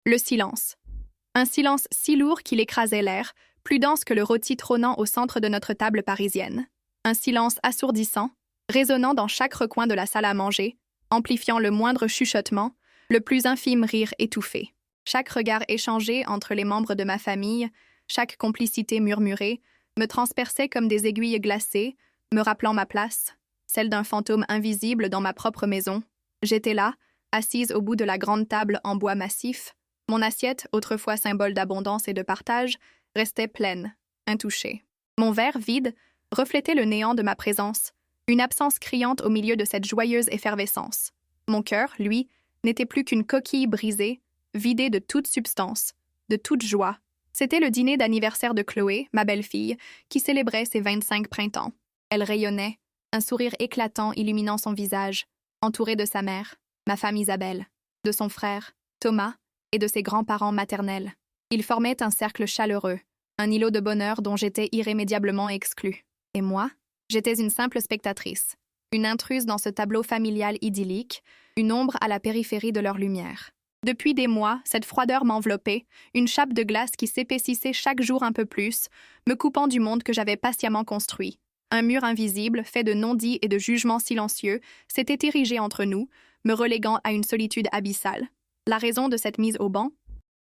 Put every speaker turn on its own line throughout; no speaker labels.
Le silence. Un silence si lourd qu'il écrasait l'air, plus dense que le rôti trônant au centre de notre table parisienne. Un silence assourdissant, résonnant dans chaque recoin de la salle à manger, amplifiant le moindre chuchotement, le plus infime rire étouffé. Chaque regard échangé entre les membres de ma famille, chaque complicité murmurée, me transperçait comme des aiguilles glacées, me rappelant ma place, celle d'un fantôme invisible dans ma propre maison. J'étais là, assise au bout de la grande table en bois massif. Mon assiette, autrefois symbole d'abondance et de partage, restait pleine, intouchée. Mon verre vide reflétait le néant de ma présence, une absence criante au milieu de cette joyeuse effervescence. Mon cœur, lui, n'était plus qu'une coquille brisée, vidée de toute substance, de toute joie. C'était le dîner d'anniversaire de Chloé, ma belle-fille, qui célébrait ses 25 printemps. Elle rayonnait, un sourire éclatant illuminant son visage, entourée de sa mère, ma femme Isabelle, de son frère, Thomas, et de ses grands-parents maternels. Ils formaient un cercle chaleureux, un îlot de bonheur dont j'étais irrémédiablement exclue. Et moi, j'étais une simple spectatrice, une intruse dans ce tableau familial idyllique, une ombre à la périphérie de leur lumière. Depuis des mois, cette froideur m'enveloppait, une chape de glace qui s'épaississait chaque jour un peu plus, me coupant du monde que j'avais patiemment construit. Un mur invisible, fait de non-dits et de jugements silencieux, s'était érigé entre nous, me reléguant à une solitude abyssale. La raison de cette mise au banc?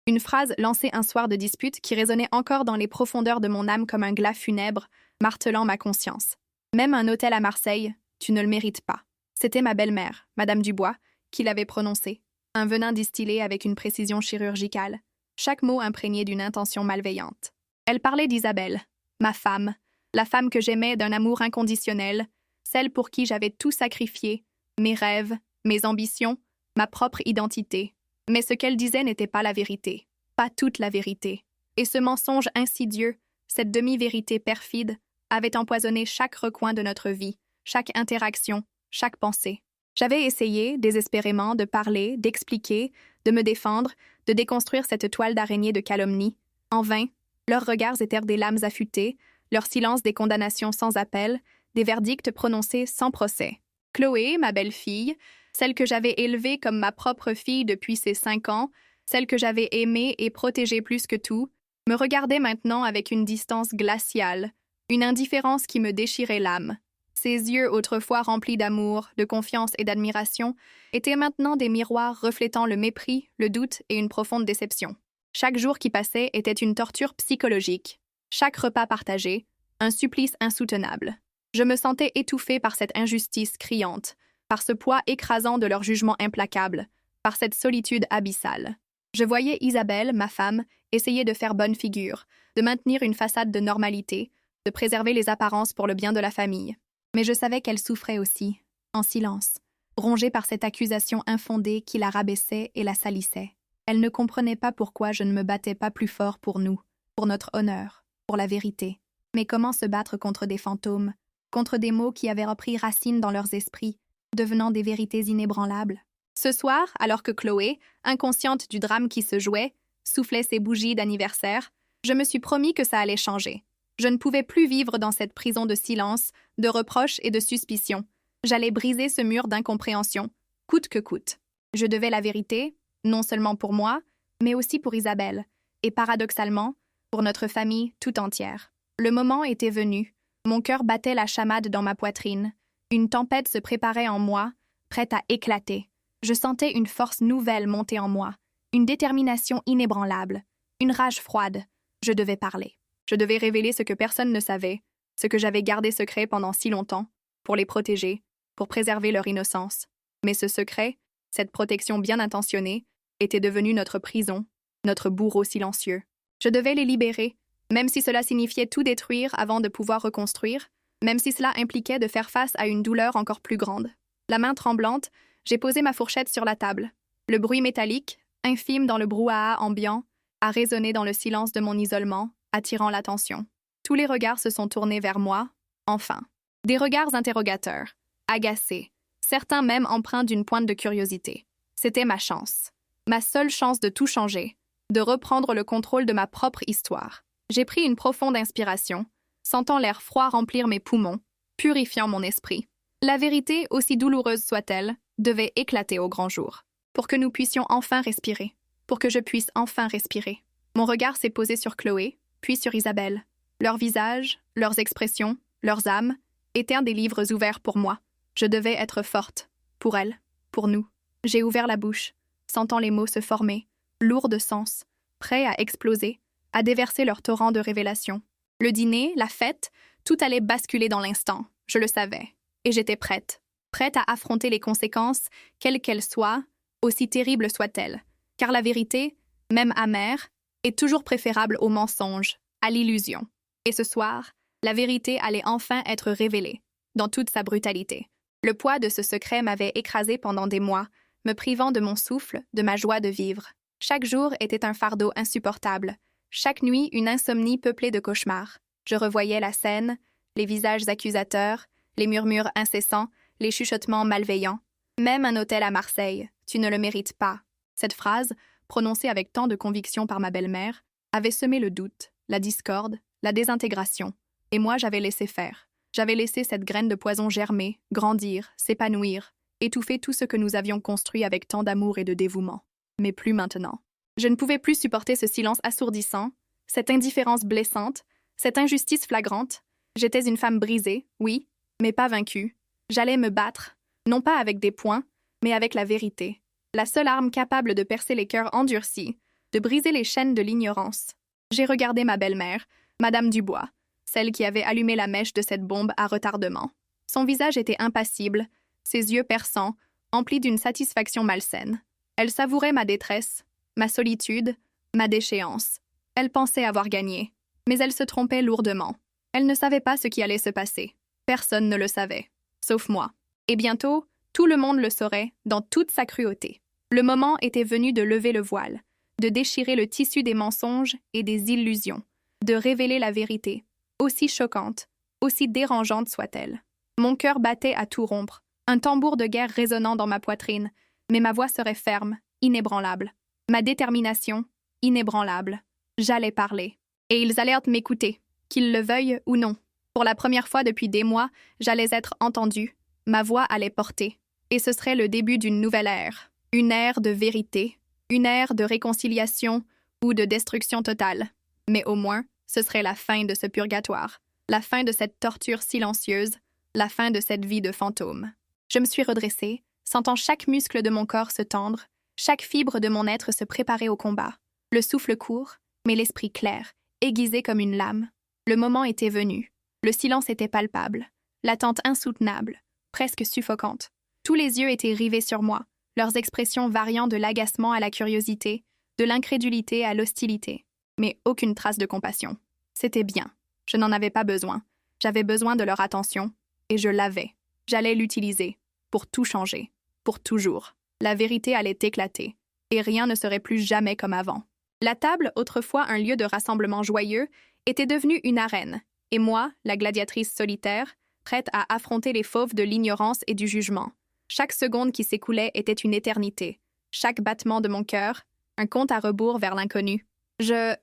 Une phrase lancée un soir de dispute qui résonnait encore dans les profondeurs de mon âme comme un glas funèbre, martelant ma conscience. Même un hôtel à Marseille, tu ne le mérites pas. C'était ma belle-mère, Madame Dubois, qui l'avait prononcé. Un venin distillé avec une précision chirurgicale, chaque mot imprégné d'une intention malveillante. Elle parlait d'Isabelle, ma femme, la femme que j'aimais d'un amour inconditionnel, celle pour qui j'avais tout sacrifié, mes rêves, mes ambitions, ma propre identité. Mais ce qu'elle disait n'était pas la vérité, pas toute la vérité. Et ce mensonge insidieux, cette demi-vérité perfide, avait empoisonné chaque recoin de notre vie, chaque interaction, chaque pensée. J'avais essayé, désespérément, de parler, d'expliquer, de me défendre, de déconstruire cette toile d'araignée de calomnie. En vain, leurs regards étaient des lames affûtées, leur silence des condamnations sans appel, des verdicts prononcés sans procès. Chloé, ma belle-fille, celle que j'avais élevée comme ma propre fille depuis ses 5 ans, celle que j'avais aimée et protégée plus que tout, me regardait maintenant avec une distance glaciale, une indifférence qui me déchirait l'âme. Ses yeux, autrefois remplis d'amour, de confiance et d'admiration, étaient maintenant des miroirs reflétant le mépris, le doute et une profonde déception. Chaque jour qui passait était une torture psychologique. Chaque repas partagé, un supplice insoutenable. Je me sentais étouffée par cette injustice criante, par ce poids écrasant de leur jugement implacable, par cette solitude abyssale. Je voyais Isabelle, ma femme, essayer de faire bonne figure, de maintenir une façade de normalité, de préserver les apparences pour le bien de la famille. Mais je savais qu'elle souffrait aussi, en silence, rongée par cette accusation infondée qui la rabaissait et la salissait. Elle ne comprenait pas pourquoi je ne me battais pas plus fort pour nous, pour notre honneur, pour la vérité. Mais comment se battre contre des fantômes, contre des mots qui avaient repris racine dans leurs esprits, devenant des vérités inébranlables? Ce soir, alors que Chloé, inconsciente du drame qui se jouait, soufflait ses bougies d'anniversaire, je me suis promis que ça allait changer. Je ne pouvais plus vivre dans cette prison de silence, de reproches et de suspicions. J'allais briser ce mur d'incompréhension, coûte que coûte. Je devais la vérité, non seulement pour moi, mais aussi pour Isabelle, et paradoxalement, pour notre famille tout entière. Le moment était venu. Mon cœur battait la chamade dans ma poitrine. Une tempête se préparait en moi, prête à éclater. Je sentais une force nouvelle monter en moi, une détermination inébranlable, une rage froide. Je devais parler. Je devais révéler ce que personne ne savait, ce que j'avais gardé secret pendant si longtemps, pour les protéger, pour préserver leur innocence. Mais ce secret, cette protection bien intentionnée, était devenu notre prison, notre bourreau silencieux. Je devais les libérer, même si cela signifiait tout détruire avant de pouvoir reconstruire, même si cela impliquait de faire face à une douleur encore plus grande. La main tremblante, j'ai posé ma fourchette sur la table. Le bruit métallique, infime dans le brouhaha ambiant, a résonné dans le silence de mon isolement, attirant l'attention. Tous les regards se sont tournés vers moi, enfin. Des regards interrogateurs, agacés, certains même empreints d'une pointe de curiosité. C'était ma chance. Ma seule chance de tout changer, de reprendre le contrôle de ma propre histoire. J'ai pris une profonde inspiration, sentant l'air froid remplir mes poumons, purifiant mon esprit. La vérité, aussi douloureuse soit-elle, devait éclater au grand jour, pour que nous puissions enfin respirer. pour que je puisse enfin respirer. Mon regard s'est posé sur Chloé, puis sur Isabelle. Leurs visages, leurs expressions, leurs âmes étaient des livres ouverts pour moi. Je devais être forte. Pour elle, pour nous. J'ai ouvert la bouche, sentant les mots se former, lourds de sens, prêts à exploser, à déverser leur torrent de révélations. Le dîner, la fête, tout allait basculer dans l'instant. Je le savais. Et j'étais prête. Prête à affronter les conséquences, quelles qu'elles soient, aussi terribles soient-elles. Car la vérité, même amère, est toujours préférable au mensonge, à l'illusion. Et ce soir, la vérité allait enfin être révélée, dans toute sa brutalité. Le poids de ce secret m'avait écrasé pendant des mois, me privant de mon souffle, de ma joie de vivre. Chaque jour était un fardeau insupportable. Chaque nuit, une insomnie peuplée de cauchemars. Je revoyais la scène, les visages accusateurs, les murmures incessants, les chuchotements malveillants. Même un hôtel à Marseille, tu ne le mérites pas. Cette phrase, prononcée avec tant de conviction par ma belle-mère, avait semé le doute, la discorde, la désintégration. Et moi, j'avais laissé faire. J'avais laissé cette graine de poison germer, grandir, s'épanouir, étouffer tout ce que nous avions construit avec tant d'amour et de dévouement. Mais plus maintenant. Je ne pouvais plus supporter ce silence assourdissant, cette indifférence blessante, cette injustice flagrante. J'étais une femme brisée, oui, mais pas vaincue. J'allais me battre, non pas avec des poings, mais avec la vérité. La seule arme capable de percer les cœurs endurcis, de briser les chaînes de l'ignorance. J'ai regardé ma belle-mère, Madame Dubois, celle qui avait allumé la mèche de cette bombe à retardement. Son visage était impassible, ses yeux perçants, emplis d'une satisfaction malsaine. Elle savourait ma détresse, ma solitude, ma déchéance. Elle pensait avoir gagné, mais elle se trompait lourdement. Elle ne savait pas ce qui allait se passer. Personne ne le savait, sauf moi. Et bientôt, tout le monde le saurait, dans toute sa cruauté. Le moment était venu de lever le voile, de déchirer le tissu des mensonges et des illusions, de révéler la vérité, aussi choquante, aussi dérangeante soit-elle. Mon cœur battait à tout rompre, un tambour de guerre résonnant dans ma poitrine, mais ma voix serait ferme, inébranlable. Ma détermination, inébranlable. J'allais parler. Et ils allèrent m'écouter, qu'ils le veuillent ou non. Pour la première fois depuis des mois, j'allais être entendue, ma voix allait porter. Et ce serait le début d'une nouvelle ère. Une ère de vérité, une ère de réconciliation ou de destruction totale. Mais au moins, ce serait la fin de ce purgatoire, la fin de cette torture silencieuse, la fin de cette vie de fantôme. Je me suis redressée, sentant chaque muscle de mon corps se tendre, chaque fibre de mon être se préparer au combat. Le souffle court, mais l'esprit clair, aiguisé comme une lame. Le moment était venu. Le silence était palpable, l'attente insoutenable, presque suffocante. Tous les yeux étaient rivés sur moi, leurs expressions variant de l'agacement à la curiosité, de l'incrédulité à l'hostilité. Mais aucune trace de compassion. C'était bien. Je n'en avais pas besoin. J'avais besoin de leur attention, et je l'avais. J'allais l'utiliser, pour tout changer, pour toujours. La vérité allait éclater, et rien ne serait plus jamais comme avant. La table, autrefois un lieu de rassemblement joyeux, était devenue une arène, et moi, la gladiatrice solitaire, prête à affronter les fauves de l'ignorance et du jugement. Chaque seconde qui s'écoulait était une éternité. Chaque battement de mon cœur, un compte à rebours vers l'inconnu. Je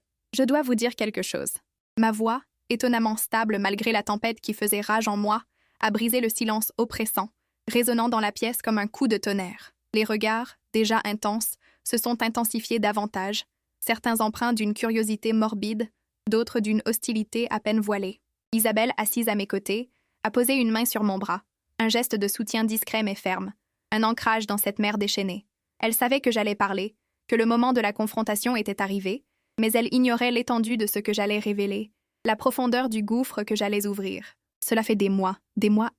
dois vous dire quelque chose. Ma voix, étonnamment stable malgré la tempête qui faisait rage en moi, a brisé le silence oppressant, résonnant dans la pièce comme un coup de tonnerre. Les regards, déjà intenses, se sont intensifiés davantage, certains empreints d'une curiosité morbide, d'autres d'une hostilité à peine voilée. Isabelle, assise à mes côtés, a posé une main sur mon bras, un geste de soutien discret mais ferme, un ancrage dans cette mer déchaînée. Elle savait que j'allais parler, que le moment de la confrontation était arrivé, mais elle ignorait l'étendue de ce que j'allais révéler, la profondeur du gouffre que j'allais ouvrir. Cela fait des mois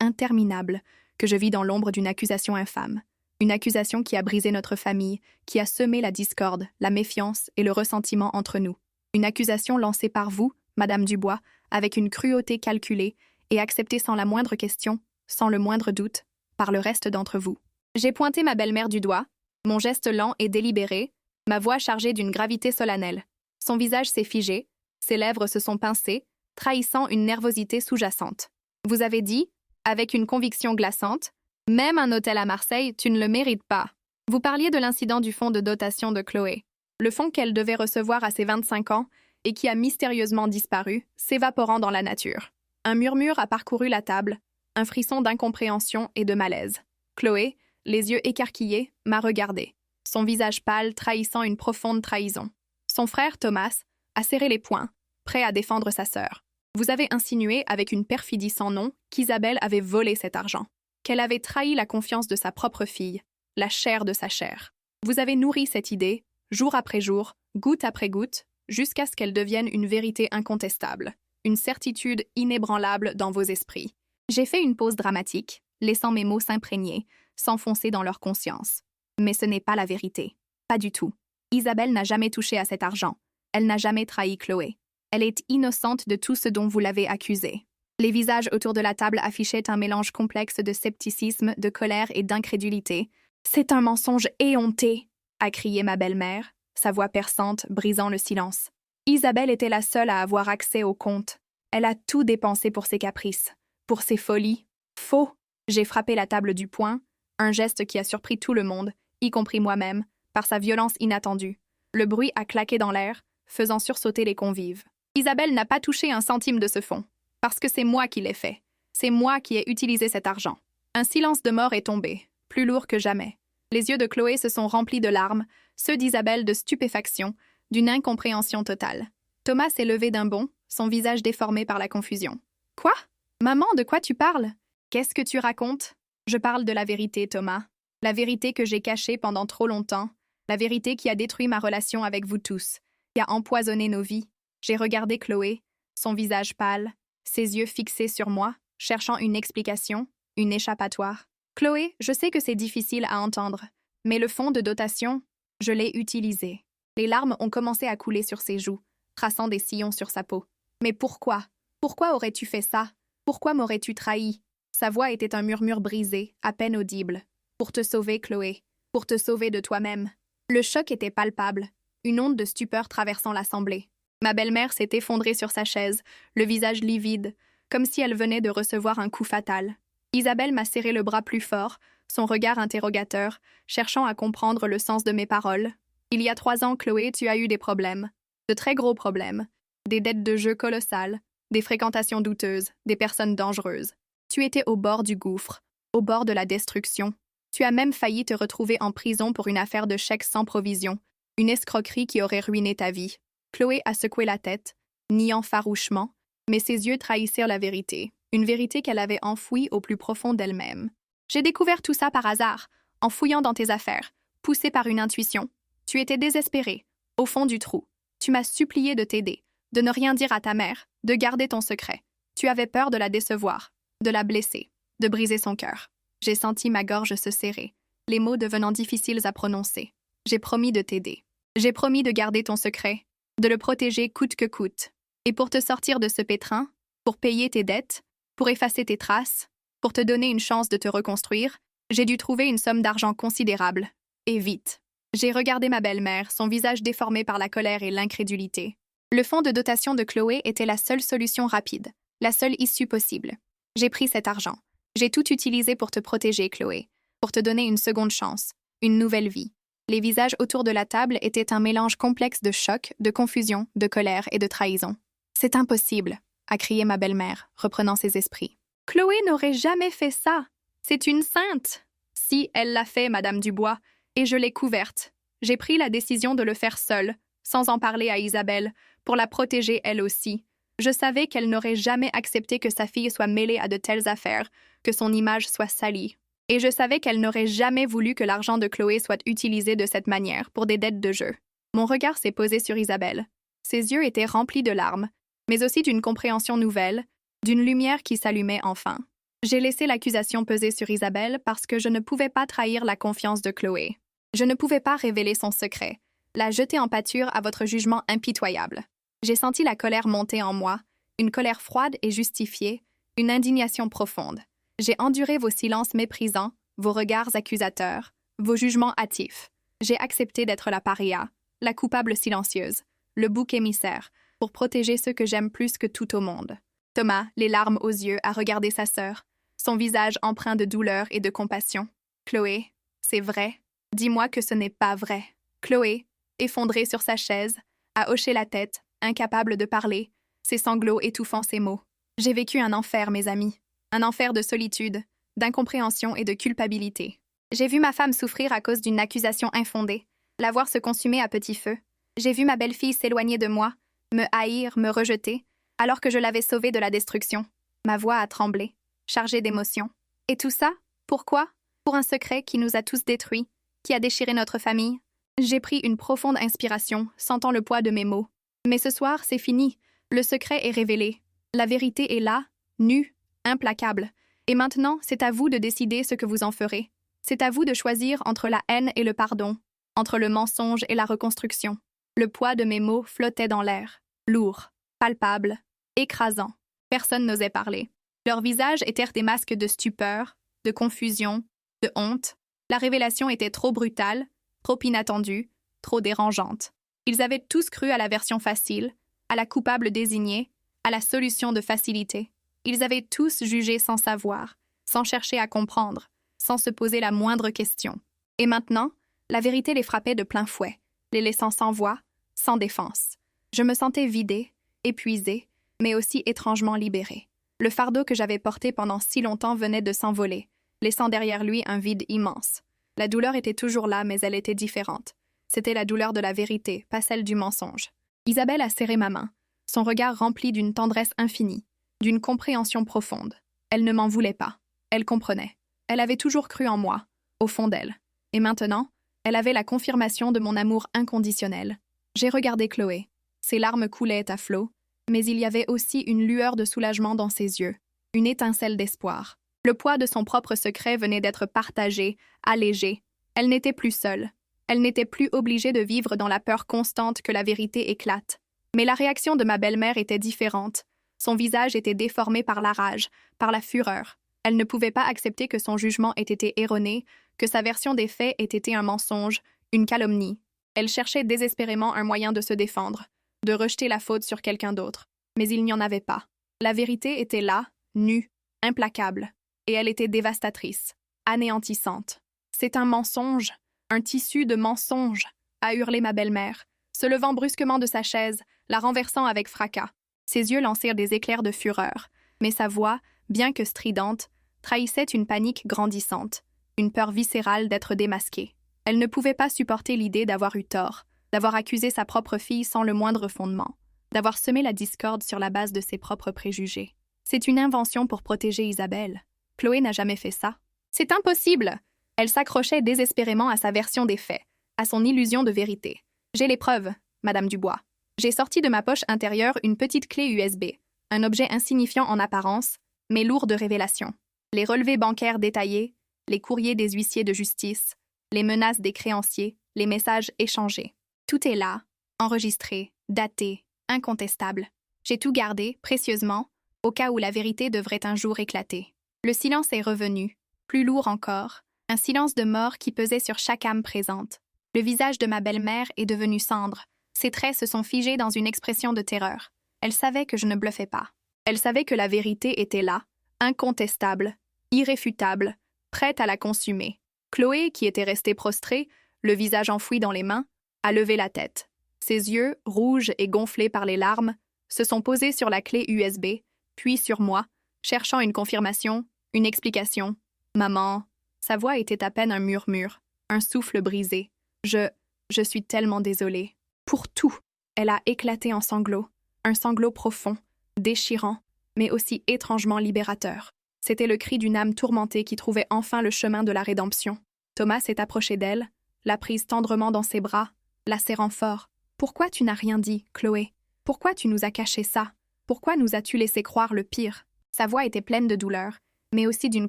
interminables, que je vis dans l'ombre d'une accusation infâme. Une accusation qui a brisé notre famille, qui a semé la discorde, la méfiance et le ressentiment entre nous. Une accusation lancée par vous, Madame Dubois, avec une cruauté calculée et acceptée sans la moindre question, sans le moindre doute, par le reste d'entre vous. J'ai pointé ma belle-mère du doigt, mon geste lent et délibéré, ma voix chargée d'une gravité solennelle. Son visage s'est figé, ses lèvres se sont pincées, trahissant une nervosité sous-jacente. Vous avez dit, avec une conviction glaçante, « Même un hôtel à Marseille, tu ne le mérites pas. » Vous parliez de l'incident du fonds de dotation de Chloé. Le fonds qu'elle devait recevoir à ses 25 ans et qui a mystérieusement disparu, s'évaporant dans la nature. Un murmure a parcouru la table, un frisson d'incompréhension et de malaise. Chloé, les yeux écarquillés, m'a regardé. son visage pâle trahissant une profonde trahison. Son frère, Thomas, a serré les poings, prêt à défendre sa sœur. Vous avez insinué avec une perfidie sans nom qu'Isabelle avait volé cet argent, qu'elle avait trahi la confiance de sa propre fille, la chair de sa chair. Vous avez nourri cette idée, jour après jour, goutte après goutte, jusqu'à ce qu'elle devienne une vérité incontestable, une certitude inébranlable dans vos esprits. J'ai fait une pause dramatique, laissant mes mots s'imprégner, s'enfoncer dans leur conscience. Mais ce n'est pas la vérité. Pas du tout. Isabelle n'a jamais touché à cet argent. Elle n'a jamais trahi Chloé. Elle est innocente de tout ce dont vous l'avez accusée. Les visages autour de la table affichaient un mélange complexe de scepticisme, de colère et d'incrédulité. « C'est un mensonge éhonté !» a crié ma belle-mère, sa voix perçante brisant le silence. Isabelle était la seule à avoir accès au compte. Elle a tout dépensé pour ses caprices, pour ses folies. Faux! J'ai frappé la table du poing, un geste qui a surpris tout le monde, y compris moi-même, par sa violence inattendue. Le bruit a claqué dans l'air, faisant sursauter les convives. Isabelle n'a pas touché un centime de ce fonds, parce que c'est moi qui l'ai fait. C'est moi qui ai utilisé cet argent. Un silence de mort est tombé, plus lourd que jamais. Les yeux de Chloé se sont remplis de larmes, ceux d'Isabelle de stupéfaction, d'une incompréhension totale. Thomas s'est levé d'un bond, son visage déformé par la confusion. « Quoi? Maman, de quoi tu parles? Qu'est-ce que tu racontes? » Je parle de la vérité, Thomas. La vérité que j'ai cachée pendant trop longtemps. La vérité qui a détruit ma relation avec vous tous, qui a empoisonné nos vies. J'ai regardé Chloé, son visage pâle, ses yeux fixés sur moi, cherchant une explication, une échappatoire. « Chloé, je sais que c'est difficile à entendre, mais le fonds de dotation, je l'ai utilisé. » Les larmes ont commencé à couler sur ses joues, traçant des sillons sur sa peau. « Mais pourquoi? Pourquoi aurais-tu fait ça? Pourquoi m'aurais-tu trahi? » Sa voix était un murmure brisé, à peine audible. « Pour te sauver, Chloé. Pour te sauver de toi-même. » Le choc était palpable, une onde de stupeur traversant l'assemblée. Ma belle-mère s'est effondrée sur sa chaise, le visage livide, comme si elle venait de recevoir un coup fatal. Isabelle m'a serré le bras plus fort, son regard interrogateur, cherchant à comprendre le sens de mes paroles. « Il y a 3 ans, Chloé, tu as eu des problèmes. De très gros problèmes. Des dettes de jeu colossales, des fréquentations douteuses, des personnes dangereuses. Tu étais au bord du gouffre, au bord de la destruction. Tu as même failli te retrouver en prison pour une affaire de chèque sans provision, une escroquerie qui aurait ruiné ta vie. » Chloé a secoué la tête, niant farouchement, mais ses yeux trahissirent la vérité, une vérité qu'elle avait enfouie au plus profond d'elle-même. « J'ai découvert tout ça par hasard, en fouillant dans tes affaires, poussée par une intuition. Tu étais désespérée, au fond du trou. Tu m'as supplié de t'aider, de ne rien dire à ta mère, de garder ton secret. Tu avais peur de la décevoir, de la blesser, de briser son cœur. J'ai senti ma gorge se serrer, les mots devenant difficiles à prononcer. J'ai promis de t'aider. J'ai promis de garder ton secret, de le protéger coûte que coûte. Et pour te sortir de ce pétrin, pour payer tes dettes, pour effacer tes traces, pour te donner une chance de te reconstruire, j'ai dû trouver une somme d'argent considérable. Et vite. » J'ai regardé ma belle-mère, son visage déformé par la colère et l'incrédulité. Le fonds de dotation de Chloé était la seule solution rapide, la seule issue possible. J'ai pris cet argent. J'ai tout utilisé pour te protéger, Chloé, pour te donner une seconde chance, une nouvelle vie. Les visages autour de la table étaient un mélange complexe de choc, de confusion, de colère et de trahison. « C'est impossible !» a crié ma belle-mère, reprenant ses esprits. « Chloé n'aurait jamais fait ça. C'est une sainte. » « Si, elle l'a fait, Madame Dubois, et je l'ai couverte. J'ai pris la décision de le faire seule, sans en parler à Isabelle, pour la protéger elle aussi. Je savais qu'elle n'aurait jamais accepté que sa fille soit mêlée à de telles affaires, que son image soit salie. Et je savais qu'elle n'aurait jamais voulu que l'argent de Chloé soit utilisé de cette manière pour des dettes de jeu. Mon regard s'est posé sur Isabelle. Ses yeux étaient remplis de larmes, mais aussi d'une compréhension nouvelle, d'une lumière qui s'allumait enfin. J'ai laissé l'accusation peser sur Isabelle parce que je ne pouvais pas trahir la confiance de Chloé. Je ne pouvais pas révéler son secret, la jeter en pâture à votre jugement impitoyable. J'ai senti la colère monter en moi, une colère froide et justifiée, une indignation profonde. J'ai enduré vos silences méprisants, vos regards accusateurs, vos jugements hâtifs. J'ai accepté d'être la paria, la coupable silencieuse, le bouc émissaire, pour protéger ceux que j'aime plus que tout au monde. Thomas, les larmes aux yeux, a regardé sa sœur, son visage empreint de douleur et de compassion. « Chloé, c'est vrai. Dis-moi que ce n'est pas vrai. » Chloé, effondrée sur sa chaise, a hoché la tête, incapable de parler, ses sanglots étouffant ses mots. « J'ai vécu un enfer, mes amis. Un enfer de solitude, d'incompréhension et de culpabilité. J'ai vu ma femme souffrir à cause d'une accusation infondée, la voir se consumer à petit feu. J'ai vu ma belle-fille s'éloigner de moi, me haïr, me rejeter, alors que je l'avais sauvée de la destruction. Ma voix a tremblé, chargée d'émotion. Et tout ça, pourquoi? Pour un secret qui nous a tous détruits, qui a déchiré notre famille. J'ai pris une profonde inspiration, sentant le poids de mes mots. Mais ce soir, c'est fini. Le secret est révélé. La vérité est là, nue, implacable. Et maintenant, c'est à vous de décider ce que vous en ferez. C'est à vous de choisir entre la haine et le pardon, entre le mensonge et la reconstruction. Le poids de mes mots flottait dans l'air, lourd, palpable, écrasant. Personne n'osait parler. Leurs visages étaient des masques de stupeur, de confusion, de honte. La révélation était trop brutale, trop inattendue, trop dérangeante. Ils avaient tous cru à la version facile, à la coupable désignée, à la solution de facilité. Ils avaient tous jugé sans savoir, sans chercher à comprendre, sans se poser la moindre question. Et maintenant, la vérité les frappait de plein fouet, les laissant sans voix, sans défense. Je me sentais vidée, épuisée, mais aussi étrangement libérée. Le fardeau que j'avais porté pendant si longtemps venait de s'envoler, laissant derrière lui un vide immense. La douleur était toujours là, mais elle était différente. C'était la douleur de la vérité, pas celle du mensonge. Isabelle a serré ma main, son regard rempli d'une tendresse infinie, d'une compréhension profonde. Elle ne m'en voulait pas. Elle comprenait. Elle avait toujours cru en moi, au fond d'elle. Et maintenant, elle avait la confirmation de mon amour inconditionnel. J'ai regardé Chloé. Ses larmes coulaient à flots, mais il y avait aussi une lueur de soulagement dans ses yeux, une étincelle d'espoir. Le poids de son propre secret venait d'être partagé, allégé. Elle n'était plus seule. Elle n'était plus obligée de vivre dans la peur constante que la vérité éclate. Mais la réaction de ma belle-mère était différente. Son visage était déformé par la rage, par la fureur. Elle ne pouvait pas accepter que son jugement ait été erroné, que sa version des faits ait été un mensonge, une calomnie. Elle cherchait désespérément un moyen de se défendre, de rejeter la faute sur quelqu'un d'autre. Mais il n'y en avait pas. La vérité était là, nue, implacable. Et elle était dévastatrice, anéantissante. « C'est un mensonge, un tissu de mensonges !» a hurlé ma belle-mère, se levant brusquement de sa chaise, la renversant avec fracas. Ses yeux lancèrent des éclairs de fureur, mais sa voix, bien que stridente, trahissait une panique grandissante, une peur viscérale d'être démasquée. Elle ne pouvait pas supporter l'idée d'avoir eu tort, d'avoir accusé sa propre fille sans le moindre fondement, d'avoir semé la discorde sur la base de ses propres préjugés. C'est une invention pour protéger Isabelle. Chloé n'a jamais fait ça. C'est impossible! Elle s'accrochait désespérément à sa version des faits, à son illusion de vérité. J'ai les preuves, Madame Dubois. J'ai sorti de ma poche intérieure une petite clé USB, un objet insignifiant en apparence, mais lourd de révélations. Les relevés bancaires détaillés, les courriers des huissiers de justice, les menaces des créanciers, les messages échangés. Tout est là, enregistré, daté, incontestable. J'ai tout gardé, précieusement, au cas où la vérité devrait un jour éclater. Le silence est revenu, plus lourd encore, un silence de mort qui pesait sur chaque âme présente. Le visage de ma belle-mère est devenu cendre. Ses traits se sont figés dans une expression de terreur. Elle savait que je ne bluffais pas. Elle savait que la vérité était là, incontestable, irréfutable, prête à la consumer. Chloé, qui était restée prostrée, le visage enfoui dans les mains, a levé la tête. Ses yeux, rouges et gonflés par les larmes, se sont posés sur la clé USB, puis sur moi, cherchant une confirmation, une explication. « Maman », sa voix était à peine un murmure, un souffle brisé. « Je suis tellement désolée. Pour tout !» Elle a éclaté en sanglots, un sanglot profond, déchirant, mais aussi étrangement libérateur. C'était le cri d'une âme tourmentée qui trouvait enfin le chemin de la rédemption. Thomas s'est approché d'elle, l'a prise tendrement dans ses bras, la serrant fort. « Pourquoi tu n'as rien dit, Chloé? Pourquoi tu nous as caché ça? Pourquoi nous as-tu laissé croire le pire ?» Sa voix était pleine de douleur, mais aussi d'une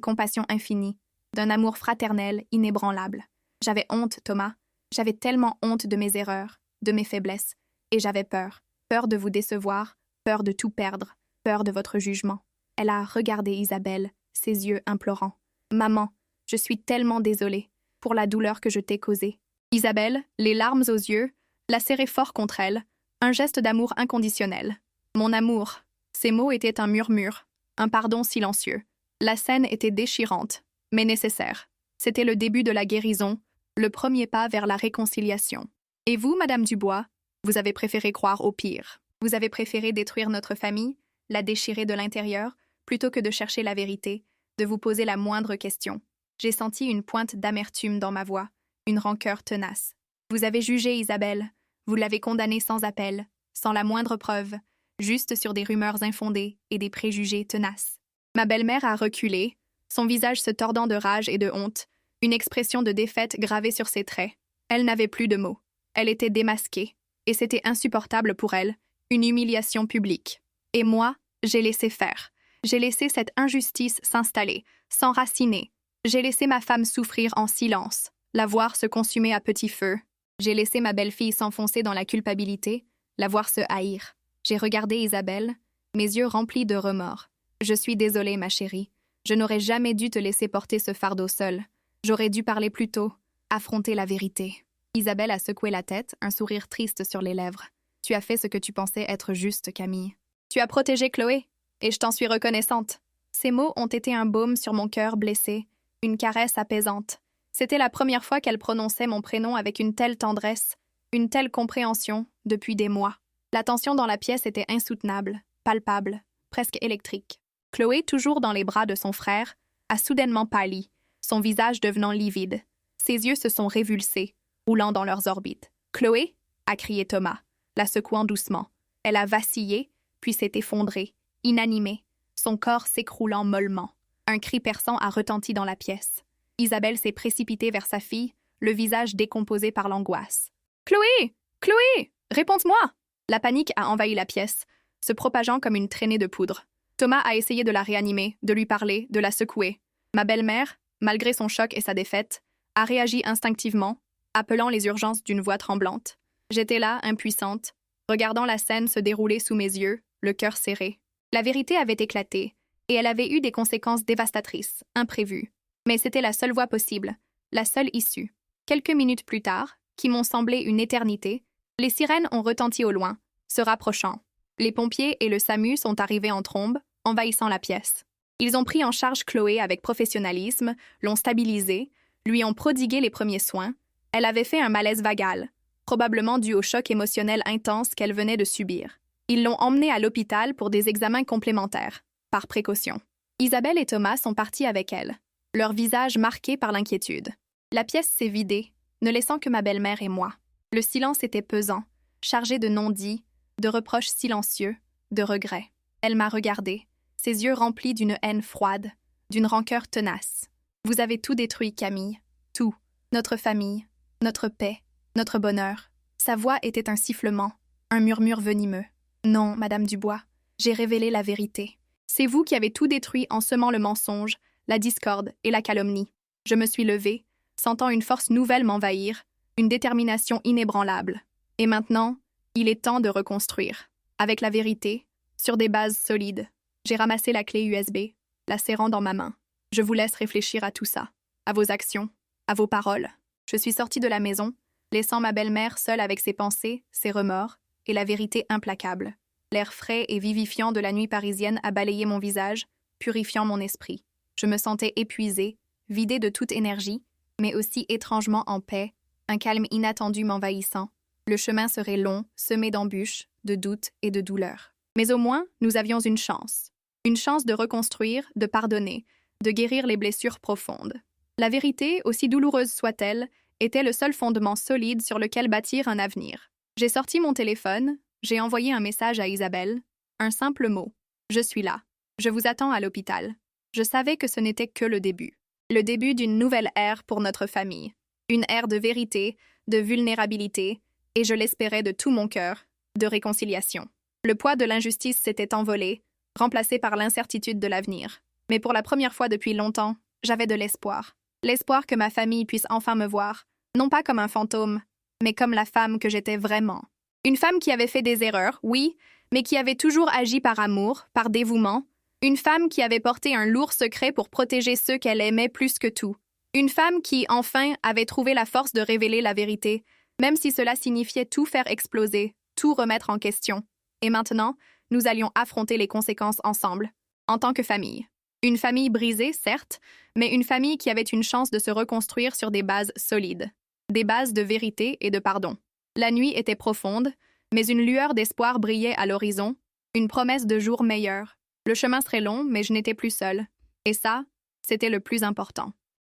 compassion infinie, d'un amour fraternel inébranlable. J'avais honte, Thomas. J'avais tellement honte de mes erreurs, de mes faiblesses, et j'avais peur. Peur de vous décevoir, peur de tout perdre, peur de votre jugement. Elle a regardé Isabelle, ses yeux implorants. « Maman, je suis tellement désolée pour la douleur que je t'ai causée. » Isabelle, les larmes aux yeux, la serrait fort contre elle, un geste d'amour inconditionnel. « Mon amour !» Ces mots étaient un murmure, un pardon silencieux. La scène était déchirante, mais nécessaire. C'était le début de la guérison, le premier pas vers la réconciliation. Et vous, Madame Dubois, vous avez préféré croire au pire. Vous avez préféré détruire notre famille, la déchirer de l'intérieur, plutôt que de chercher la vérité, de vous poser la moindre question. J'ai senti une pointe d'amertume dans ma voix, une rancœur tenace. Vous avez jugé Isabelle, vous l'avez condamnée sans appel, sans la moindre preuve, juste sur des rumeurs infondées et des préjugés tenaces. Ma belle-mère a reculé, son visage se tordant de rage et de honte, une expression de défaite gravée sur ses traits. Elle n'avait plus de mots. Elle était démasquée, et c'était insupportable pour elle, une humiliation publique. Et moi, j'ai laissé faire. J'ai laissé cette injustice s'installer, s'enraciner. J'ai laissé ma femme souffrir en silence, la voir se consumer à petit feu. J'ai laissé ma belle-fille s'enfoncer dans la culpabilité, la voir se haïr. J'ai regardé Isabelle, mes yeux remplis de remords. Je suis désolée, ma chérie. Je n'aurais jamais dû te laisser porter ce fardeau seul. J'aurais dû parler plus tôt, affronter la vérité. Isabelle a secoué la tête, un sourire triste sur les lèvres. Tu as fait ce que tu pensais être juste, Camille. Tu as protégé Chloé, et je t'en suis reconnaissante. Ces mots ont été un baume sur mon cœur blessé, une caresse apaisante. C'était la première fois qu'elle prononçait mon prénom avec une telle tendresse, une telle compréhension, depuis des mois. La tension dans la pièce était insoutenable, palpable, presque électrique. Chloé, toujours dans les bras de son frère, a soudainement pâli, son visage devenant livide. Ses yeux se sont révulsés, roulant dans leurs orbites. « Chloé » a crié Thomas, la secouant doucement. Elle a vacillé, puis s'est effondrée, inanimée, son corps s'écroulant mollement. Un cri perçant a retenti dans la pièce. Isabelle s'est précipitée vers sa fille, le visage décomposé par l'angoisse. « Chloé! Chloé! Réponds-moi » La panique a envahi la pièce, se propageant comme une traînée de poudre. Thomas a essayé de la réanimer, de lui parler, de la secouer. Ma belle-mère, malgré son choc et sa défaite, a réagi instinctivement, appelant les urgences d'une voix tremblante. J'étais là, impuissante, regardant la scène se dérouler sous mes yeux, le cœur serré. La vérité avait éclaté, et elle avait eu des conséquences dévastatrices, imprévues. Mais c'était la seule voie possible, la seule issue. Quelques minutes plus tard, qui m'ont semblé une éternité, les sirènes ont retenti au loin, se rapprochant. Les pompiers et le SAMU sont arrivés en trombe, envahissant la pièce. Ils ont pris en charge Chloé avec professionnalisme, l'ont stabilisée, lui ont prodigué les premiers soins. Elle avait fait un malaise vagal, probablement dû au choc émotionnel intense qu'elle venait de subir. Ils l'ont emmenée à l'hôpital pour des examens complémentaires, par précaution. Isabelle et Thomas sont partis avec elle, leurs visages marqués par l'inquiétude. La pièce s'est vidée, ne laissant que ma belle-mère et moi. Le silence était pesant, chargé de non-dits, de reproches silencieux, de regrets. Elle m'a regardée, ses yeux remplis d'une haine froide, d'une rancœur tenace. Vous avez tout détruit, Camille. Tout. Notre famille, notre paix, notre bonheur. Sa voix était un sifflement, un murmure venimeux. Non, Madame Dubois, j'ai révélé la vérité. C'est vous qui avez tout détruit en semant le mensonge, la discorde et la calomnie. Je me suis levée, sentant une force nouvelle m'envahir, une détermination inébranlable. Et maintenant, il est temps de reconstruire. Avec la vérité, sur des bases solides. J'ai ramassé la clé USB, la serrant dans ma main. Je vous laisse réfléchir à tout ça, à vos actions, à vos paroles. Je suis sortie de la maison, laissant ma belle-mère seule avec ses pensées, ses remords et la vérité implacable. L'air frais et vivifiant de la nuit parisienne a balayé mon visage, purifiant mon esprit. Je me sentais épuisée, vidée de toute énergie, mais aussi étrangement en paix, un calme inattendu m'envahissant. Le chemin serait long, semé d'embûches, de doutes et de douleurs. Mais au moins, nous avions une chance. Une chance de reconstruire, de pardonner, de guérir les blessures profondes. La vérité, aussi douloureuse soit-elle, était le seul fondement solide sur lequel bâtir un avenir. J'ai sorti mon téléphone, j'ai envoyé un message à Isabelle, un simple mot. Je suis là. Je vous attends à l'hôpital. Je savais que ce n'était que le début. Le début d'une nouvelle ère pour notre famille. Une ère de vérité, de vulnérabilité, et je l'espérais de tout mon cœur, de réconciliation. Le poids de l'injustice s'était envolé, remplacé par l'incertitude de l'avenir. Mais pour la première fois depuis longtemps, j'avais de l'espoir. L'espoir que ma famille puisse enfin me voir, non pas comme un fantôme, mais comme la femme que j'étais vraiment. Une femme qui avait fait des erreurs, oui, mais qui avait toujours agi par amour, par dévouement. Une femme qui avait porté un lourd secret pour protéger ceux qu'elle aimait plus que tout. Une femme qui, enfin, avait trouvé la force de révéler la vérité, même si cela signifiait tout faire exploser, tout remettre en question. Et maintenant, nous allions affronter les conséquences ensemble, en tant que famille. Une famille brisée, certes, mais une famille qui avait une chance de se reconstruire sur des bases solides. Des bases de vérité et de pardon. La nuit était profonde, mais une lueur d'espoir brillait à l'horizon, une promesse de jours meilleurs. Le chemin serait long, mais je n'étais plus seule. Et ça, c'était le plus important.